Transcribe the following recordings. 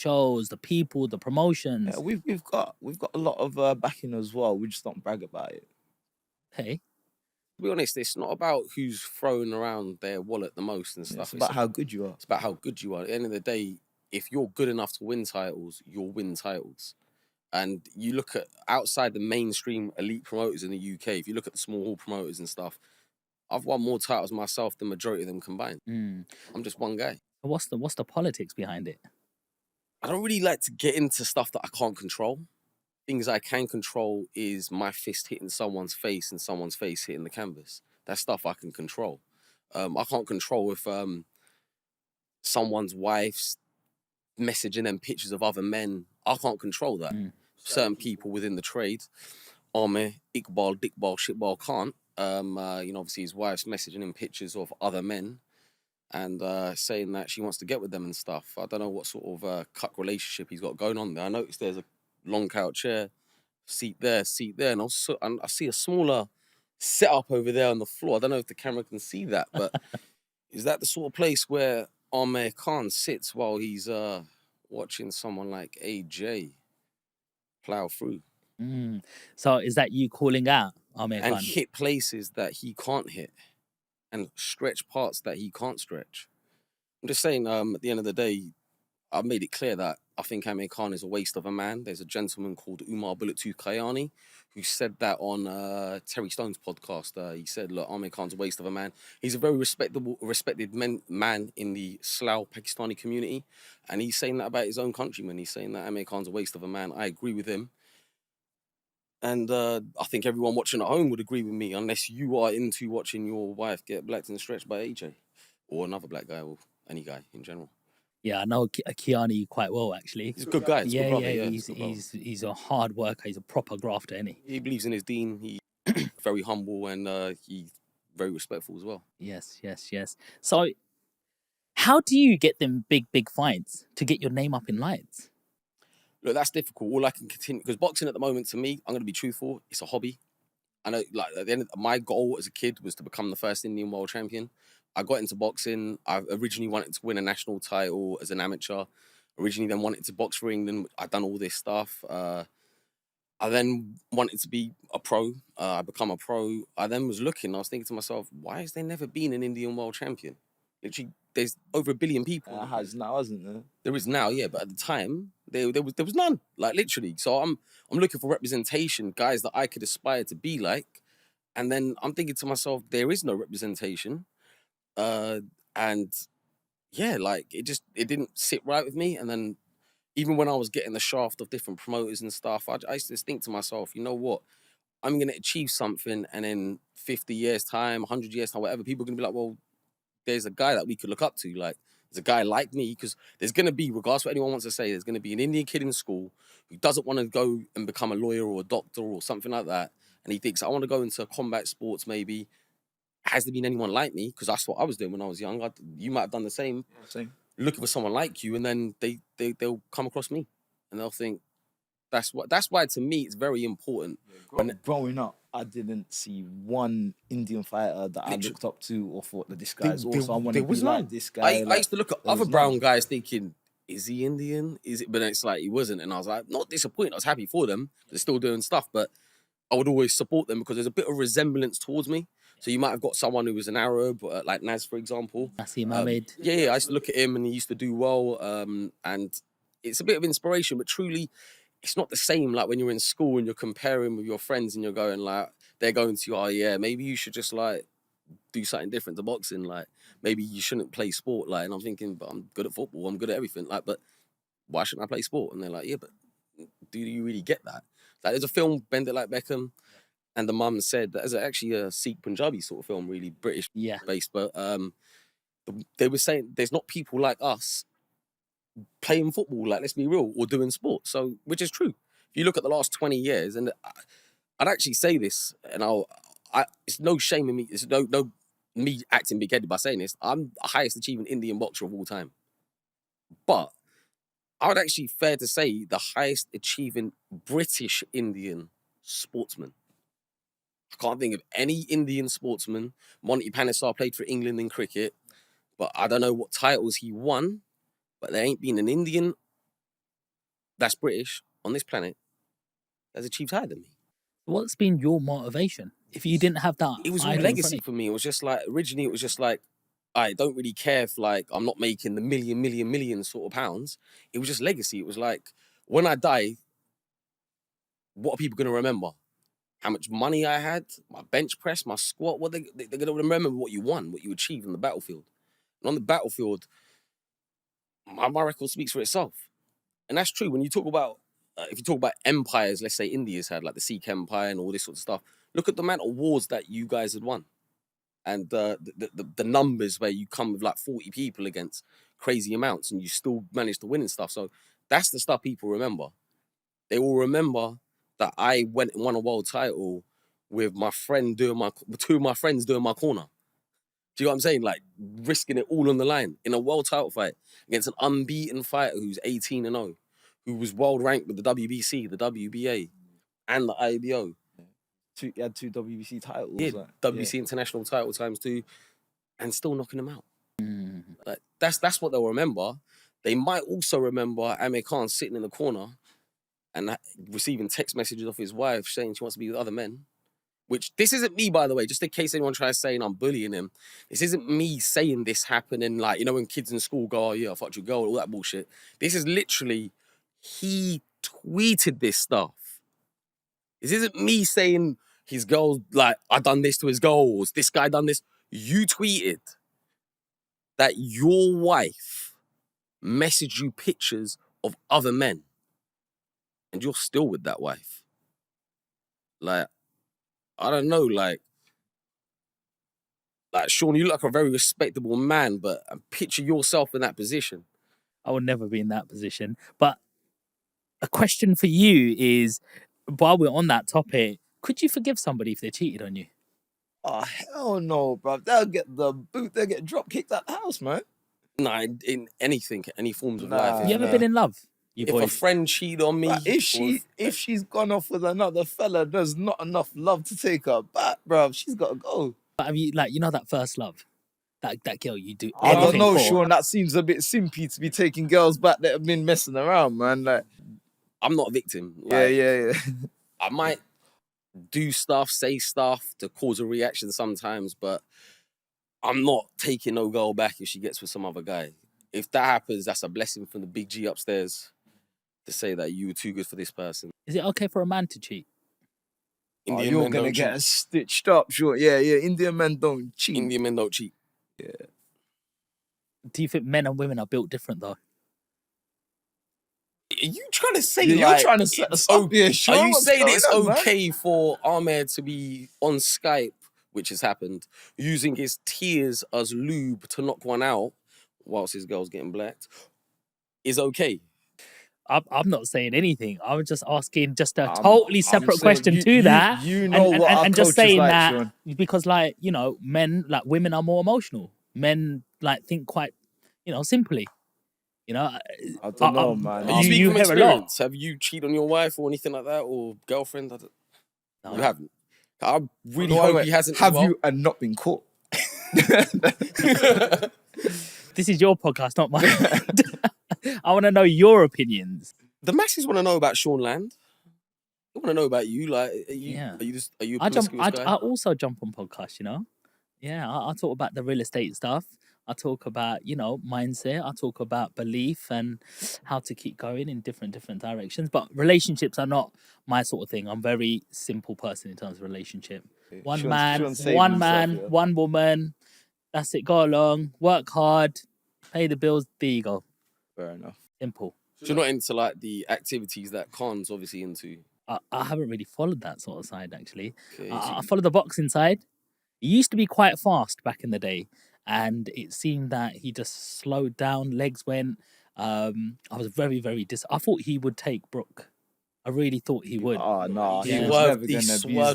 shows, the people, the promotions. Yeah, we've got a lot of backing as well. We just don't brag about it. Hey, To be honest, it's not about who's throwing around their wallet the most and stuff. It's about how good you are. It's about how good you are. At the end of the day, if you're good enough to win titles, you'll win titles. And you look at outside the mainstream elite promoters in the UK, if you look at the small hall promoters and stuff, I've won more titles myself than the majority of them combined. I'm just one guy. what's the politics behind it? I don't really like to get into stuff that I can't control. Things I can control is my fist hitting someone's face and someone's face hitting the canvas. That's stuff I can control. I can't control if someone's wife's messaging them pictures of other men. I can't control that. Certain people within the trade, Amir, Iqbal, Dickbal, Shitbal can't. Obviously his wife's messaging him pictures of other men and saying that she wants to get with them and stuff. I don't know what sort of cuck relationship he's got going on there. I noticed there's a long couch chair, seat there, and I see a smaller setup over there on the floor. I don't know if the camera can see that, but is that the sort of place where Amir Khan sits while he's watching someone like AJ plow through? So is that you calling out Amir Khan? And hit places that he can't hit and stretch parts that he can't stretch. I'm just saying, at the end of the day, I've made it clear that I think Amir Khan is a waste of a man. There's a gentleman called Umar Bullet 2 Kayani who said that on Terry Stone's podcast. He said, look, Amir Khan's a waste of a man. He's a very respected man in the Slough Pakistani community. And he's saying that about his own countrymen. He's saying that Amir Khan's a waste of a man. I agree with him. And I think everyone watching at home would agree with me, unless you are into watching your wife get blacked and stretched by AJ or another black guy or any guy in general. Yeah, I know Kiani quite well, actually. He's a good guy. He's a hard worker. He's a proper grafter, isn't he? He believes in his deen. He's very humble and he's very respectful as well. Yes. So how do you get them big fights to get your name up in lights? Look, that's difficult. All I can continue, because boxing at the moment, to me, I'm going to be truthful, it's a hobby. I know, like, at the end, my goal as a kid was to become the first Indian world champion. I got into boxing. I originally wanted to win a national title as an amateur. Originally then wanted to box for England. I'd done all this stuff. I then wanted to be a pro. I become a pro. I then was looking, I was thinking to myself, why has there never been an Indian world champion? Literally, there's over 1 billion people. There has now, isn't there? There is now, yeah, but at the time, there was none, like literally. So I'm looking for representation, guys that I could aspire to be like. And then I'm thinking to myself, there is no representation. And yeah, like it didn't sit right with me. And then even when I was getting the shaft of different promoters and stuff, I used to think to myself, you know what? I'm going to achieve something, and in 50 years time, 100 years time, whatever, people are going to be like, well, there's a guy that we could look up to. Like, there's a guy like me, because there's going to be, regardless of what anyone wants to say, there's going to be an Indian kid in school who doesn't want to go and become a lawyer or a doctor or something like that. And he thinks, I want to go into combat sports maybe. Has there been anyone like me? Because that's what I was doing when I was young. You might have done the same. Same. Looking for someone like you, and then they'll come across me. And they'll think, that's why to me it's very important. Growing up, I didn't see one Indian fighter that I looked up to or thought that this guy's also I want to be like this guy. I used to look at other brown guys thinking, is he Indian? Is it? But it's like he wasn't, and I was like, not disappointed. I was happy for them. They're still doing stuff, but I would always support them because there's a bit of resemblance towards me. So you might have got someone who was an Arab, like Naz, for example. Naseem Ahmed. Yeah, I used to look at him and he used to do well. And it's a bit of inspiration, but truly, it's not the same like when you're in school and you're comparing with your friends and you're going like, they're going to you, oh yeah, maybe you should just like do something different to boxing. Like maybe you shouldn't play sport. Like, and I'm thinking, but I'm good at football. I'm good at everything. Like, but why shouldn't I play sport? And they're like, yeah, but do you really get that? Like there's a film, Bend It Like Beckham. And the mum said that is actually a Sikh Punjabi sort of film, really British based. But they were saying there's not people like us playing football, like let's be real, or doing sport. So, which is true. If you look at the last 20 years, and I'd actually say this, and it's no shame in me. It's no me acting big-headed by saying this. I'm the highest achieving Indian boxer of all time. But I would actually fair to say the highest achieving British Indian sportsman. I can't think of any Indian sportsman. Monty Panesar played for England in cricket, but I don't know what titles he won, but there ain't been an Indian that's British on this planet has achieved higher than me. What's been your motivation? If you didn't have that, It was all idol in front legacy of for me. It was just like, originally it was just like, I don't really care if like I'm not making the million sort of pounds. It was just legacy. It was like, when I die, what are people going to remember? How much money I had, my bench press, my squat. What they're going to remember what you won, what you achieved on the battlefield. And on the battlefield, my record speaks for itself. And that's true. When you talk about, if you talk about empires, let's say India's had like the Sikh Empire and all this sort of stuff. Look at the amount of wars that you guys had won. And the numbers where you come with like 40 people against crazy amounts and you still manage to win and stuff. So that's the stuff people remember. They will remember that I went and won a world title with my friend two of my friends doing my corner. Do you know what I'm saying? Like risking it all on the line in a world title fight against an unbeaten fighter who's 18-0, who was world ranked with the WBC, the WBA, and the IBO. He had 2 WBC titles. Yeah, WBC international title ×2, and still knocking them out. Like that's what they'll remember. They might also remember Amir Khan sitting in the corner and receiving text messages off his wife saying she wants to be with other men. Which, this isn't me, by the way, just in case anyone tries saying I'm bullying him. This isn't me saying this happening, like, you know, when kids in school go, oh, yeah, I fucked your girl, all that bullshit. This is literally, he tweeted this stuff. This isn't me saying his girl, like, I done this to his girls, this guy done this. You tweeted that your wife messaged you pictures of other men and you're still with that wife. Like, I don't know, like Sean, you look like a very respectable man, but picture yourself in that position. I would never be in that position. But a question for you is, while we're on that topic, could you forgive somebody if they cheated on you? Oh, hell no, bro. They'll get the boot. They'll get drop kicked out the house, man. Nah, in anything, any forms of life. Have you ever been in love? If a friend cheated on me, But if she's gone off with another fella, there's not enough love to take her back, bro. She's got to go. But have you, like, you know, that first love, that girl you do I don't anything know, for? Sean. That seems a bit simpy to be taking girls back that have been messing around, man. Like, I'm not a victim. Like, yeah. I might do stuff, say stuff to cause a reaction sometimes, but I'm not taking no girl back if she gets with some other guy. If that happens, that's a blessing from the big G upstairs to say that you were too good for this person. Is it okay for a man to cheat? You're going to get stitched up, sure. Yeah. Indian men don't cheat. Indian men don't cheat. Yeah. Do you think men and women are built different, though? Are you trying to say you're trying to set us up here, Sean? Are you What's saying going it's on, okay for Ahmed to be on Skype, which has happened, using his tears as lube to knock one out whilst his girl's getting blacked, is okay? I'm not saying anything. I was just asking just a totally separate question to that. You know what our and just saying like, that Sean. because, like, you know, men, like, women are more emotional. Men, like, think quite, you know, simply. You know, I don't know, man. You speak from hear a lot. experience. Have you cheated on your wife or anything like that, or girlfriend? No. You haven't. I really hope he hasn't. Have you and not been caught? This is your podcast, not mine. I want to know your opinions. The masses want to know about Sean Land. They want to know about you. Like, are you a promiscuous guy? I also jump on podcasts, you know. Yeah, I talk about the real estate stuff. I talk about, you know, mindset. I talk about belief and how to keep going in different directions. But relationships are not my sort of thing. I'm a very simple person in terms of relationship. One man, one woman. That's it. Go along, work hard, pay the bills. There you go. Fair enough. Simple. So you're not into like the activities that Khan's obviously into. I haven't really followed that sort of side, actually. Okay, I follow the boxing side. He used to be quite fast back in the day, and it seemed that he just slowed down, legs went. I was very, very I thought he would take Brooke. I really thought he would. Oh, no. He's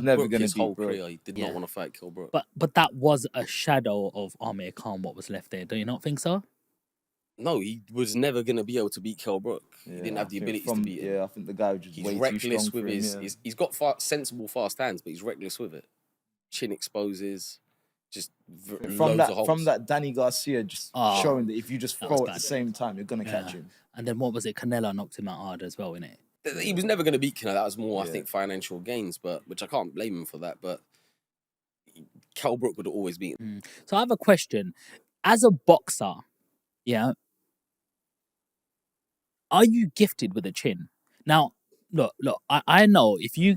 never going to beat Brooke. He did not want to fight Kill Brooke. But that was a shadow of Amir Khan, what was left there. Do you not think so? No, he was never going to be able to beat Kell Brook. He didn't have the ability to beat him. Yeah, I think the guy was just way reckless too strong with for him, he's got sensible, fast hands, but he's reckless with it. Chin exposes. Just From loads of holds. from that Danny Garcia just showing that if you just throw at the same time, you're gonna catch him. And then what was it? Canelo knocked him out hard as well, innit? He was never going to beat Canelo. That was more, I think, financial gains, but which I can't blame him for that. But Kell Brook would have always beat him. So I have a question. As a boxer, yeah, are you gifted with a chin? Now, look, I know if you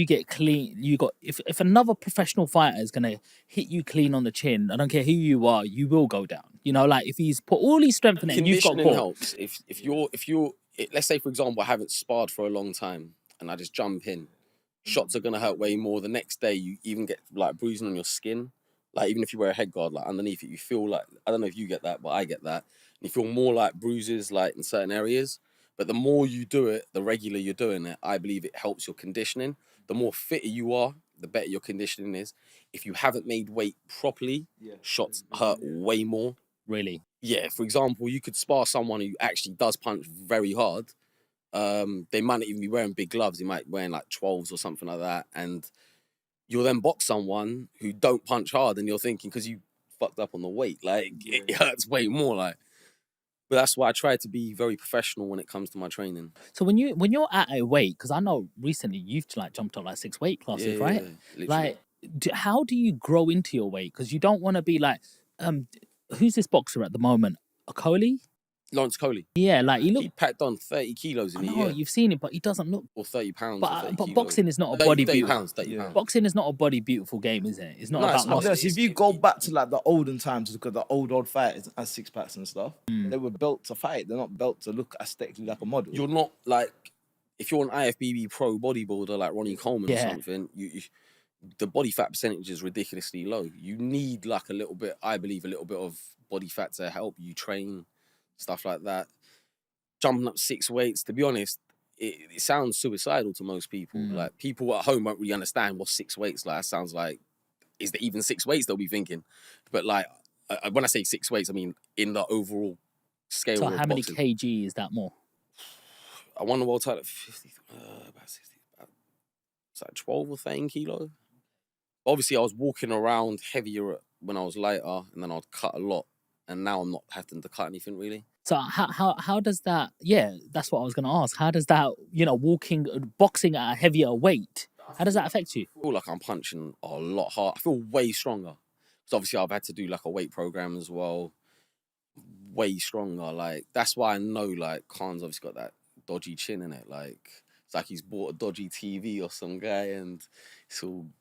get clean, if another professional fighter is gonna hit you clean on the chin, I don't care who you are, you will go down. You know, like if he's put all his strength in it and you've got Conditioning helps. If you're let's say for example I haven't sparred for a long time and I just jump in, shots are gonna hurt way more. The next day you even get like bruising on your skin. Like even if you wear a head guard, like underneath it, you feel like, I don't know if you get that, but I get that. You feel more like bruises like in certain areas. But the more you do it, the regular you're doing it, I believe it helps your conditioning. The more fitter you are, the better your conditioning is. If you haven't made weight properly, shots hurt way more. Really? Yeah, for example, you could spar someone who actually does punch very hard. They might not even be wearing big gloves. They might be wearing like 12s or something like that. And you'll then box someone who don't punch hard and you're thinking, because you fucked up on the weight, like it hurts way more. Like, but that's why I try to be very professional when it comes to my training. So when you're at a weight, because I know recently you've like jumped up like 6 weight classes, right? Yeah, like, how do you grow into your weight? Because you don't want to be like, who's this boxer at the moment? Okoli? Lawrence Coley. Yeah, like he packed on 30 kilos in a year. You've seen him, but he doesn't look. Or 30 pounds. But boxing is not a body 30 pounds. Boxing is not a body beautiful game, is it? It's not about muscle. If you go back to like the olden times, because the old fighters had 6 packs and stuff, they were built to fight. They're not built to look aesthetically like a model. You're not like, if you're an IFBB pro bodybuilder like Ronnie Coleman or something, the body fat percentage is ridiculously low. You need like a little bit of body fat to help you train, stuff like that. Jumping up 6 weights, to be honest, it sounds suicidal to most people. Like people at home won't really understand what 6 weights like. It sounds like, is there even 6 weights they'll be thinking? But like, when I say 6 weights, I mean in the overall scale. So of how many boxing. kg is that more? I won the world title at 50, about 60, it's like 12 or 13 kilos. Obviously, I was walking around heavier when I was lighter, and then I'd cut a lot, and now I'm not having to cut anything really. So how does that? Yeah, that's what I was going to ask. How does that, boxing at a heavier weight, how does that affect you? I feel like I'm punching a lot harder. I feel way stronger. So obviously I've had to do like a weight program as well. Way stronger. Like that's why I know like Khan's obviously got that dodgy chin in it. Like it's like he's bought a dodgy TV or some guy, and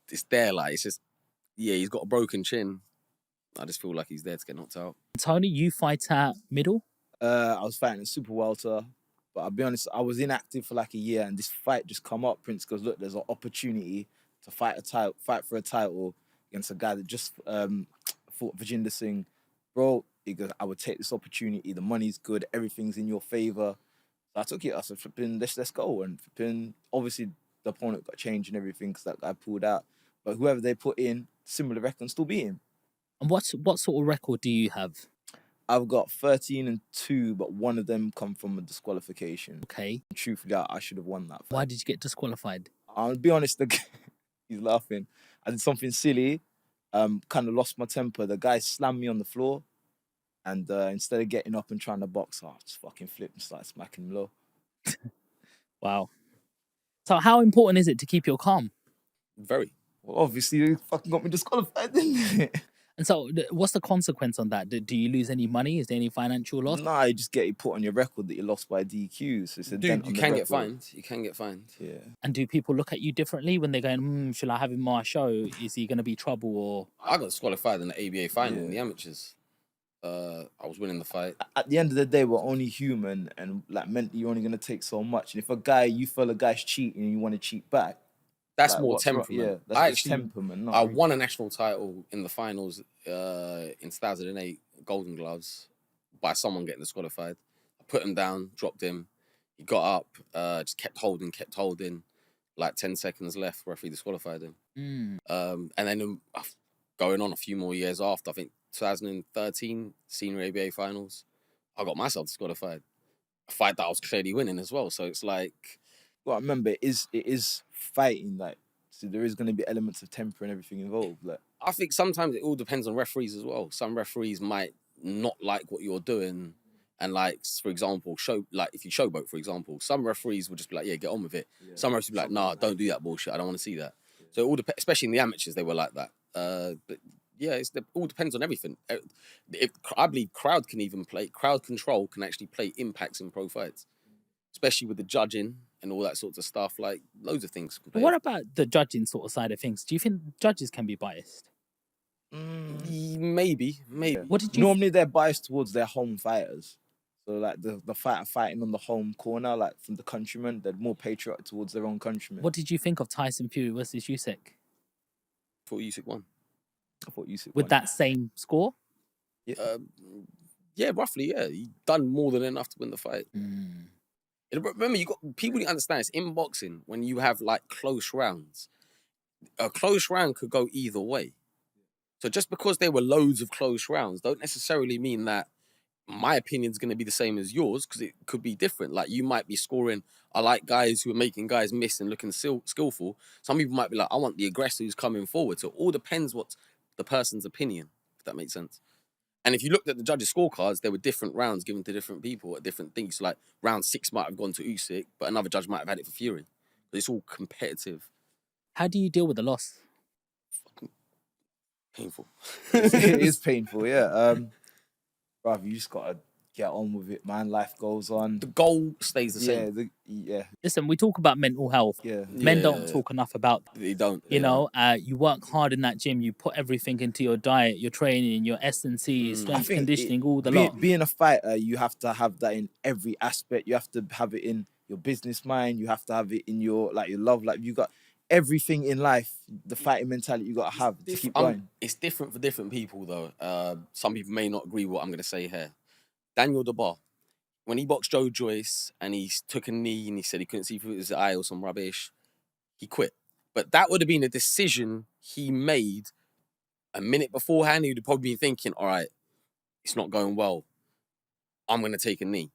it's there. Like it's just he's got a broken chin. I just feel like he's there to get knocked out. Tony, you fight at middle? I was fighting a super welter, but I'll be honest, I was inactive for like a year, and this fight just come up. Prince goes, look, there's an opportunity to fight for a title against a guy that just fought Virginder Singh. Bro, he goes, I would take this opportunity. The money's good, everything's in your favor. So I took it. I said, flipping, let's go. And flipping, obviously the opponent got changed and everything because that guy pulled out. But whoever they put in, similar record, still beat him. And what sort of record do you have? I've got 13-2, but one of them come from a disqualification. Okay. And truthfully, I should have won that fight. Why did you get disqualified? I'll be honest, he's laughing. I did something silly, kind of lost my temper. The guy slammed me on the floor, and instead of getting up and trying to box, I just fucking flipped and started smacking him low. Wow. So how important is it to keep your calm? Very. Well, obviously, you fucking got me disqualified, didn't it? And so what's the consequence on that? Do you lose any money? Is there any financial loss? Nah, you just get it put on your record that you lost by DQs. So it's a dent on you the can record. get fined. You can get fined. Yeah. And do people look at you differently when they're going, shall I have him on my show? Is he going to be trouble or... I got disqualified in the ABA final in the amateurs. I was winning the fight. At the end of the day, we're only human, and like mentally, you're only going to take so much. And if you feel a guy's cheating and you want to cheat back, that's like, more temperament. Yeah, that's just temperament. I won a national title in the finals in 2008, Golden Gloves, by someone getting disqualified. I put him down, dropped him. He got up, just kept holding. Like 10 seconds left, referee disqualified him. And then going on a few more years after, I think 2013, senior ABA finals, I got myself disqualified. A fight that I was clearly winning as well. So it's like... Well, I remember it is fighting, like, obviously there is going to be elements of temper and everything involved. Like, I think sometimes it all depends on referees as well. Some referees might not like what you're doing. And like, for example, if you showboat, for example, some referees will just be like, yeah, get on with it. Yeah. Some referees will be like, nah, don't do that bullshit. I don't want to see that. Yeah. So it all depends, especially in the amateurs, they were like that. But yeah, it all depends on everything. I believe crowd control can actually play impacts in pro fights, especially with the judging and all that sorts of stuff. Like loads of things. But what about the judging sort of side of things? Do you think judges can be biased? Maybe. Yeah. What did you normally they're biased towards their home fighters. So like the fighter fighting on the home corner, like from the countrymen, they're more patriotic towards their own countrymen. What did you think of Tyson Fury versus Usyk? I thought Usyk won. With that same score? Yeah, roughly. Yeah, he done more than enough to win the fight. Remember, you got people need to understand. It's in boxing when you have like close rounds. A close round could go either way. So just because there were loads of close rounds, don't necessarily mean that my opinion is going to be the same as yours, because it could be different. Like you might be scoring, I like guys who are making guys miss and looking skillful. Some people might be like, I want the aggressor who's coming forward. So it all depends what's the person's opinion, if that makes sense. And if you looked at the judges' scorecards, there were different rounds given to different people at different things. So like round 6 might have gone to Usyk, but another judge might have had it for Fury. But it's all competitive. How do you deal with the loss? Painful. It is painful, yeah. Bruv, you just gotta get on with it, man. Life goes on. The goal stays the same. Yeah. Listen, we talk about mental health. Yeah. Men don't talk enough about that. They don't. You know, you work hard in that gym, you put everything into your diet, your training, your S&C, strength conditioning, all the lot. Being a fighter, you have to have that in every aspect. You have to have it in your business mind. You have to have it in your love. Like you got everything in life, the fighting mentality you got to have to keep going. It's different for different people, though. Some people may not agree with what I'm going to say here. Daniel DeBar, when he boxed Joe Joyce and he took a knee and he said he couldn't see through his eye or some rubbish, he quit. But that would have been a decision he made a minute beforehand. He would have probably been thinking, all right, it's not going well. I'm going to take a knee.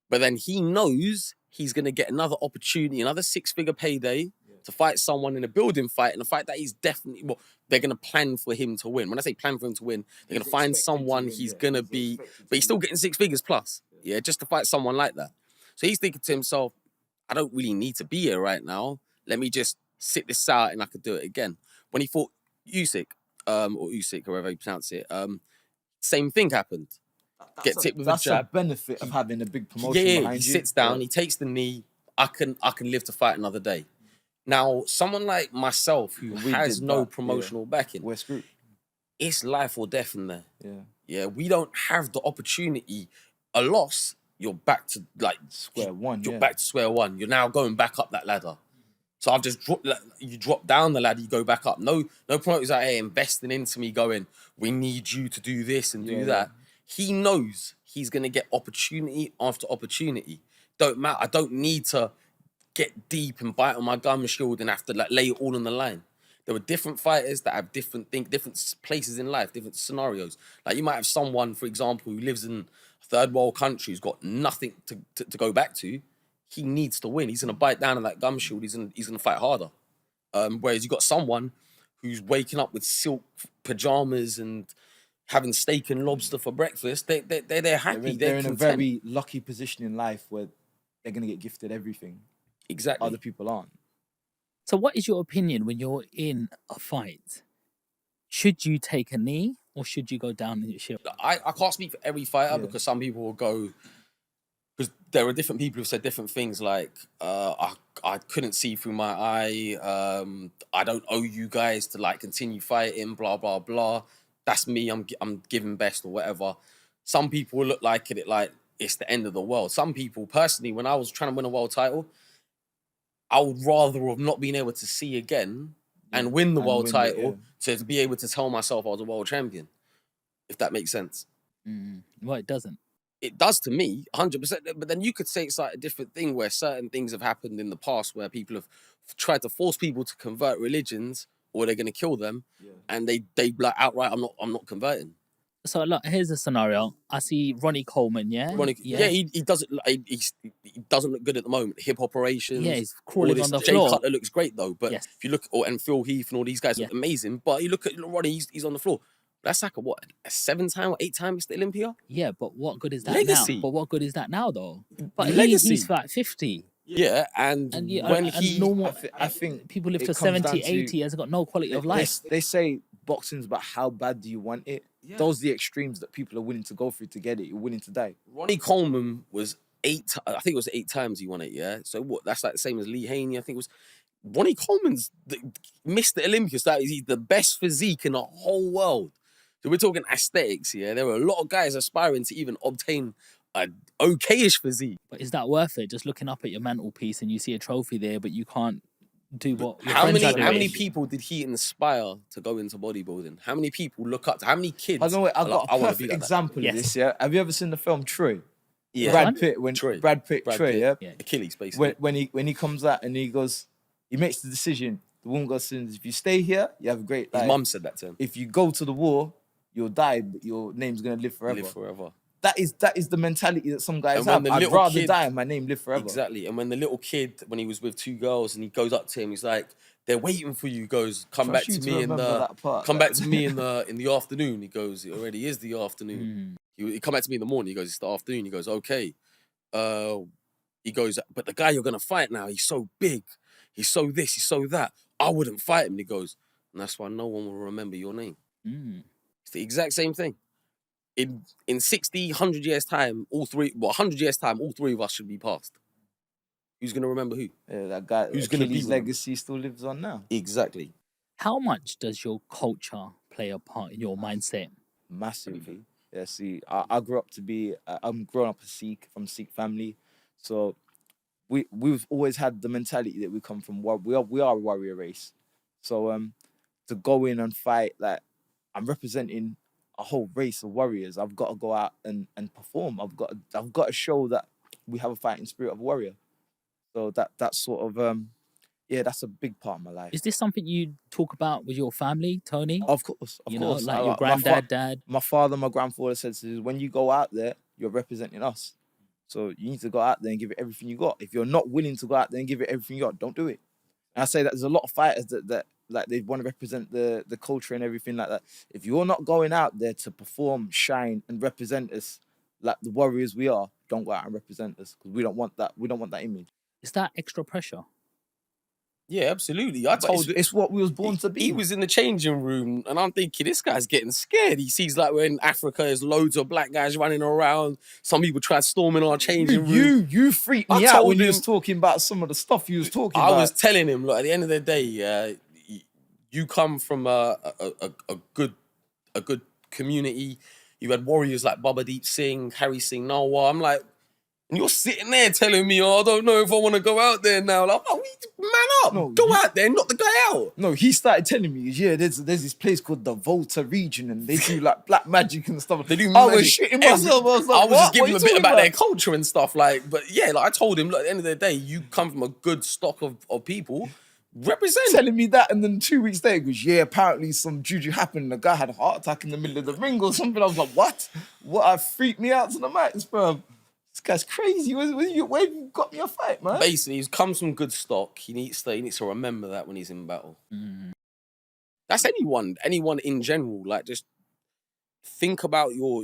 But then he knows he's going to get another opportunity, another 6-figure payday to fight someone in a building fight, and a fight that he's definitely, they're going to plan for him to win. When I say plan for him to win, they're going to find someone he's going to be, but he's still getting 6 figures plus, just to fight someone like that. So he's thinking to himself, I don't really need to be here right now. Let me just sit this out and I could do it again. When he fought Usyk, or Usyk, however you pronounce it, same thing happened. Gets hit with a jab. That's a benefit of having a big promotion behind you. He sits down, he takes the knee. I can live to fight another day. Now, someone like myself who has no promotional backing, we're screwed. It's life or death in there. Yeah, we don't have the opportunity. A loss, you're back to square one. You're back to square one. You're now going back up that ladder. So I've just you drop down the ladder, you go back up. No promoter's like, hey, investing into me, going, we need you to do this and do that. He knows he's gonna get opportunity after opportunity. Don't matter. I don't need to get deep and bite on my gum shield and have to lay it all on the line. There were different fighters that have different places in life, different scenarios. Like you might have someone, for example, who lives in a third world country, who's got nothing to go back to. He needs to win. He's gonna bite down on that gum shield. He's gonna fight harder. Whereas you got someone who's waking up with silk pajamas and having steak and lobster for breakfast. They're happy. They're in content. a very lucky position in life where they're gonna get gifted everything. Exactly. Other people aren't. So what is your opinion when you're in a fight? Should you take a knee or should you go down in your shield? I can't speak for every fighter because some people will go, because there are different people who've said different things like, I couldn't see through my eye, I don't owe you guys to continue fighting, blah, blah, blah. That's me, I'm giving best or whatever. Some people will look like it like it's the end of the world. Some people, personally, when I was trying to win a world title, I would rather have not been able to see again and win the world title to be able to tell myself I was a world champion, if that makes sense. Well, it doesn't. It does to me, 100%. But then you could say it's like a different thing where certain things have happened in the past where people have tried to force people to convert religions or they're going to kill them, and they like outright, I'm not converting. So look, here's a scenario. I see Ronnie Coleman. Yeah, Ronnie, yeah, he doesn't he doesn't look good at the moment. Hip operations, he's all crawling this. on the Jay floor. Cutler looks great though, but Yes. if you look, and Phil Heath and all these guys Yeah. look amazing. But you look at Ronnie, he's on the floor. That's like a 7-time or 8-time Mr. Olympia. Yeah, but what good is that Legacy. now? But what good is that now though? But Legacy. he's like 50. Yeah, and when he normal, I think people live it to comes 70, down to- 80, has got no quality of life. They say boxing's about how bad do you want it. Yeah. Those are the extremes that people are willing to go through to get it. You're willing to die. Ronnie Coleman was I think it was 8 times he won it. Yeah, so what? That's like the same as Lee Haney. I think it was. Ronnie Coleman's Mr. Olympus. That is, he's the best physique in the whole world. So we're talking aesthetics. Yeah, there were a lot of guys aspiring to even obtain a okayish physique. But is that worth it? Just looking up at your mantelpiece and you see a trophy there, but you can't do what your How friends are many doing. people did he inspire to go into bodybuilding? How many people look up to? How many kids? By the way, I've got I a wanna be perfect like that? example of Yes. this. Yeah, have you ever seen the film Troy? Yeah, Brad Pitt when Troy. Brad Pitt, yeah. Yeah. Achilles basically. When he comes out and he goes, he makes the decision. The woman goes, if you stay here, you have a great His life. mum said that to him. If you go to the war, you'll die, but your name's gonna live forever. Live forever. That is the mentality that some guys And when have. the I'd little rather kid- die and my name live forever. Exactly. And when the little kid, when he was with 2 girls, and he goes up to him, he's like, "They're waiting for you." He goes, "Come Trust back you to to me in remember the that part. come back to me in the afternoon." He goes, "It already is the afternoon." Mm. He come back to me in the morning. He goes, "It's the afternoon." He goes, "Okay." He goes, "But the guy you're gonna fight now, he's so big. He's so this. He's so that. I wouldn't fight him." And he goes, "And that's why no one will remember your name." Mm. It's the exact same thing. In 60, 100 years time, 100 years time, all 3 of us should be passed. Who's gonna remember who? Yeah, that guy. Who's gonna be Achilles' with him? legacy still lives on now. Exactly. How much does your culture play a part in your mindset? Massively. Yeah, see, I grew up to be. I'm growing up a Sikh from a Sikh family, so we've always had the mentality that we come from. We are a warrior race, so to go in and fight, like I'm representing a whole race of warriors. I've got to go out and perform. I've got to show that we have a fighting spirit of warrior. So that's sort of that's a big part of my life. Is this something you talk about with your family, Tony? Of course, you know, like your my granddad, dad. My father, my grandfather said to us, when you go out there, you're representing us. So you need to go out there and give it everything you got. If you're not willing to go out there and give it everything you got, don't do it. And I say that there's a lot of fighters that like they want to represent the culture and everything like that. If you're not going out there to perform, shine, and represent us like the warriors we are, don't go out and represent us because we don't want that. We don't want that image. Is that extra pressure? Yeah, absolutely. But it's what we was born to be. He was in the changing room, and I'm thinking, this guy's getting scared. He sees like we're in Africa, there's loads of black guys running around. Some people tried storming our changing room. You freaked I me out told when you him- was talking about some of the stuff you was talking I about. was telling him, look, at the end of the day, you come from a good community. You had warriors like Baba Deep Singh, Harry Singh Nalwar. I'm like, and you're sitting there telling me, I don't know if I want to go out there now. Like, oh, man up. No, Go out there, knock the guy out. No, he started telling me, there's this place called the Volta region and they do like black magic and stuff. They do I was magic. shitting myself. I was like, I was just what giving are him you a bit talking about their culture and stuff. Like, but yeah, like I told him, look, at the end of the day, you come from a good stock of people. Represent. Telling me that, and then 2 weeks later, he goes, apparently some juju happened. The guy had a heart attack in the middle of the ring or something. I was like, what? What? Freaked me out to the max, bro. This guy's crazy. Where you got me a fight, man? Basically, he comes from good stock. He needs to remember that when he's in battle. That's anyone in general. Like, just think about your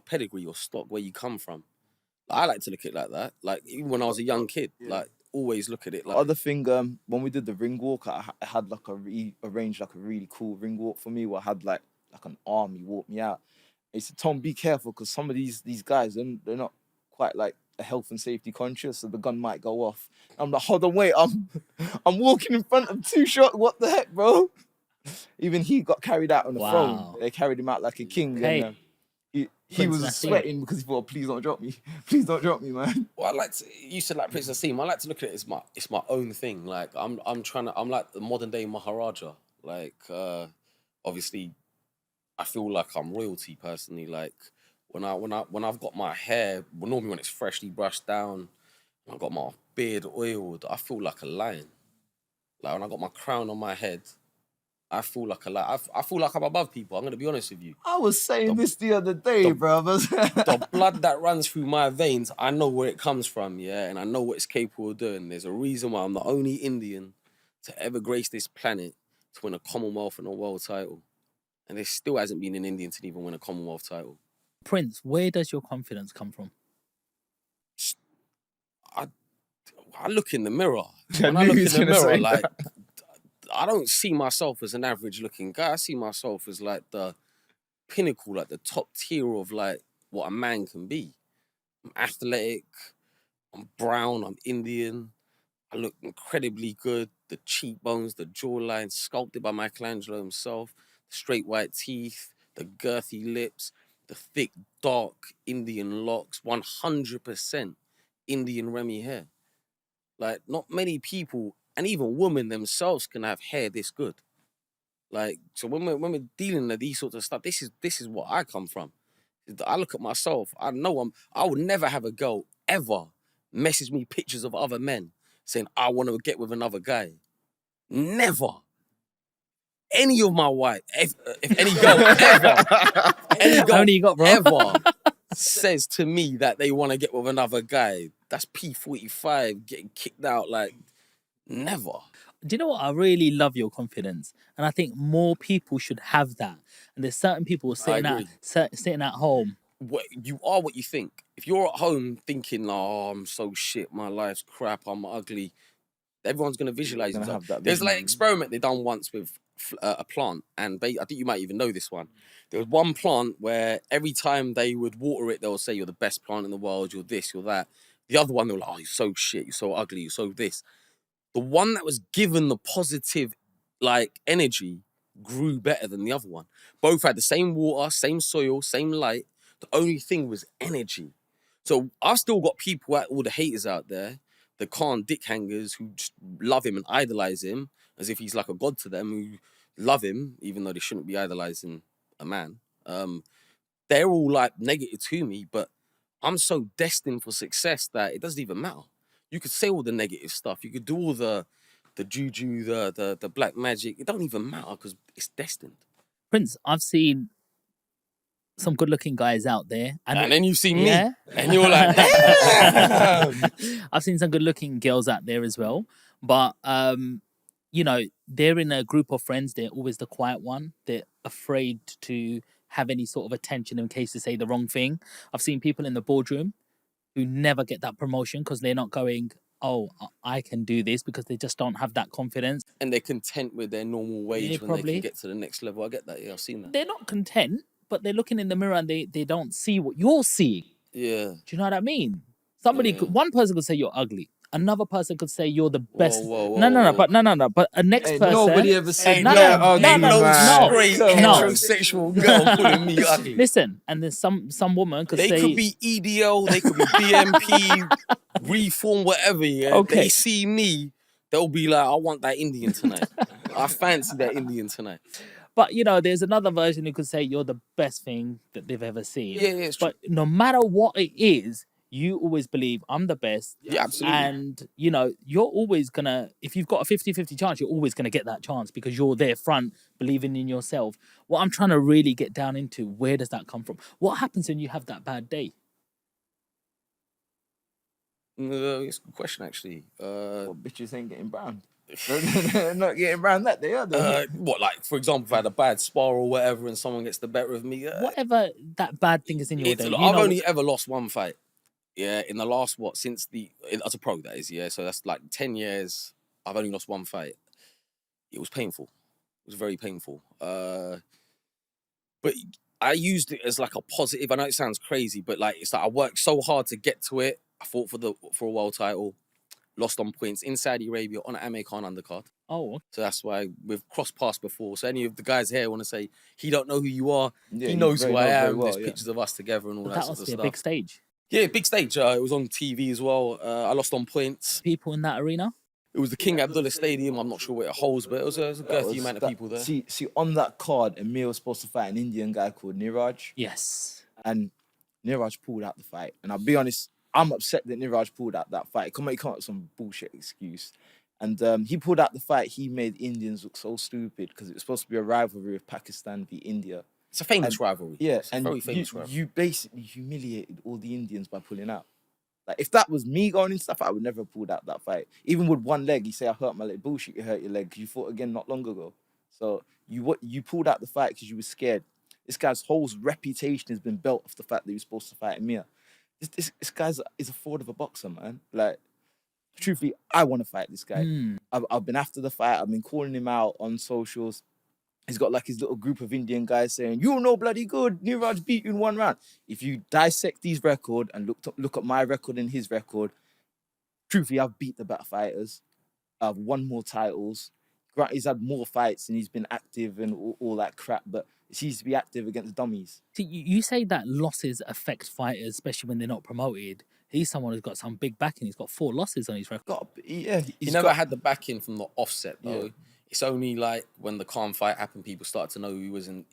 pedigree, your stock, where you come from. I like to look at it like that. Like, even when I was a young kid, like, always look at it like. The other thing, when we did the ring walk, I had like arranged like a really cool ring walk for me where I had like an army walk me out. He said, Tom, be careful because some of these guys, they're not quite like a health and safety conscious, so the gun might go off. I'm like, hold on, wait, I'm walking in front of 2 shots. What the heck, bro? Even he got carried out on the throne. They carried him out like a king. Okay. And, he was sweating because he thought, please don't drop me. Please don't drop me, man. Well, you said like Prince Nassim. I like to look at it as it's my own thing. Like I'm like the modern day Maharaja. Like obviously, I feel like I'm royalty personally. Like when I've got my hair, normally when it's freshly brushed down, and I've got my beard oiled, I feel like a lion. Like when I got my crown on my head, I feel like I feel like I'm above people. I'm gonna be honest with you. I was saying this the other day, brothers. The blood that runs through my veins, I know where it comes from, yeah, and I know what it's capable of doing. There's a reason why I'm the only Indian to ever grace this planet to win a Commonwealth and a world title. And there still hasn't been an Indian to even win a Commonwealth title. Prince, where does your confidence come from? I look in the mirror. I When I knew look he in was the gonna mirror, say like, that. I don't see myself as an average looking guy. I see myself as like the pinnacle, like the top tier of like what a man can be. I'm athletic, I'm brown, I'm Indian. I look incredibly good. The cheekbones, the jawline, sculpted by Michelangelo himself, the straight white teeth, the girthy lips, the thick, dark Indian locks, 100% Indian Remy hair. Like, not many people, and even women themselves, can have hair this good. Like, so when we're dealing with these sorts of stuff, this is what I come from. I look at myself. I know I would never have a girl ever message me pictures of other men saying I want to get with another guy. Never. Any of my wife, if any girl ever, any girl How many you got, bro? ever says to me that they want to get with another guy, that's P45 getting kicked out. Like, never. Do you know what? I really love your confidence, and I think more people should have that. And there's certain people agree. sitting at home. You are what you think. If you're at home thinking, "Oh, I'm so shit, my life's crap, I'm ugly," everyone's gonna visualize Gonna themselves. have that There's vision. like an experiment they done once with a plant, and I think you might even know this one. There was one plant where every time they would water it, they'll say, "You're the best plant in the world. You're this, you're that." The other one, they were like, "Oh, you're so shit. You're so ugly. You're so this." The one that was given the positive, like, energy grew better than the other one. Both had the same water, same soil, same light. The only thing was energy. So I've still got people, all the haters out there, the Khan dick hangers who just love him and idolize him as if he's like a god to them, who love him even though they shouldn't be idolizing a man. They're all like negative to me, but I'm so destined for success that it doesn't even matter. You could say all the negative stuff. You could do all the juju, the black magic. It don't even matter because it's destined. Prince, I've seen some good-looking guys out there, And then you see yeah? me, and you're like, damn. I've seen some good-looking girls out there as well, but you know, they're in a group of friends. They're always the quiet one. They're afraid to have any sort of attention in case they say the wrong thing. I've seen people in the boardroom who never get that promotion because they're not going, "Oh, I can do this," because they just don't have that confidence. And they're content with their normal wage Yeah, when they probably. can get to the next level. I get that. Yeah, I've seen that. They're not content, but they're looking in the mirror and they don't see what you're seeing. Yeah. Do you know what I mean? Somebody Yeah. could, one person could say you're ugly. Another person could say you're the best. Whoa, No. But but a next Hey, person. nobody ever said no, that. no, Ugly, no, man. straight Come on. heterosexual girl calling me ugly. Listen, and then some woman could They say could be EDL, they could be BMP, reform, whatever. Yeah, Okay. They see me, they'll be like, "I want that Indian tonight. I fancy that Indian tonight." But you know, there's another version who could say you're the best thing that they've ever seen. Yeah, it's true. But no matter what it is, you always believe I'm the best. Yeah, absolutely. And you know, you're always gonna, if you've got a 50-50 chance, you're always gonna get that chance because you're there front, believing in yourself. What I'm trying to really get down into, where does that come from? What happens when you have that bad day? It's a good question, actually. Well, bitches ain't getting brown. They're not getting brown that day, are they? What, like, for example, if I had a bad spar or whatever and someone gets the better of me? Whatever that bad thing is in your day. I've only ever lost one fight. Yeah, in the last, as a pro, that is, yeah. So that's like 10 years, I've only lost one fight. It was painful. It was very painful. But I used it as like a positive. I know it sounds crazy, but like, it's like I worked so hard to get to it. I fought for a world title, lost on points in Saudi Arabia on an Amir Khan undercard. Oh, so that's why we've crossed paths before. So any of the guys here want to say he don't know who you are, Yeah, he knows who I am. well, There's yeah. pictures of us together and all but that that sort must of be a stuff. big stage. Yeah, big stage. It was on TV as well. I lost on points. People in that arena. It was the King Abdullah Stadium. I'm not sure what it holds, but it was a girthy amount of people there. See, on that card, Amir was supposed to fight an Indian guy called Niraj. Yes. And Niraj pulled out the fight. And I'll be honest, I'm upset that Niraj pulled out that fight. He come up with some bullshit excuse. And he pulled out the fight. He made Indians look so stupid because it was supposed to be a rivalry of Pakistan v India. It's a famous rivalry. Yeah, it's a very famous rivalry. You basically humiliated all the Indians by pulling out. Like, if that was me going into that fight, I would never have pulled out that fight. Even with one leg, you say, I hurt my leg. Bullshit, you hurt your leg because you fought again not long ago. So you pulled out the fight because you were scared. This guy's whole reputation has been built off the fact that he was supposed to fight Amir. This guy's is a fraud of a boxer, man. Like, truthfully, I want to fight this guy. I've been after the fight. I've been calling him out on socials. He's got like his little group of Indian guys saying, "You know bloody good. Niraj beat you in 1 round." If you dissect his record and look at my record and his record, truthfully, I've beat the better fighters. I've won more titles. He's had more fights and he's been active and all that crap, but he seems to be active against dummies. See, you say that losses affect fighters, especially when they're not promoted. He's someone who's got some big backing. He's got 4 losses on his record. He never had the backing from the offset, though. Yeah. It's only like when the Khan fight happened, people started to know who he was in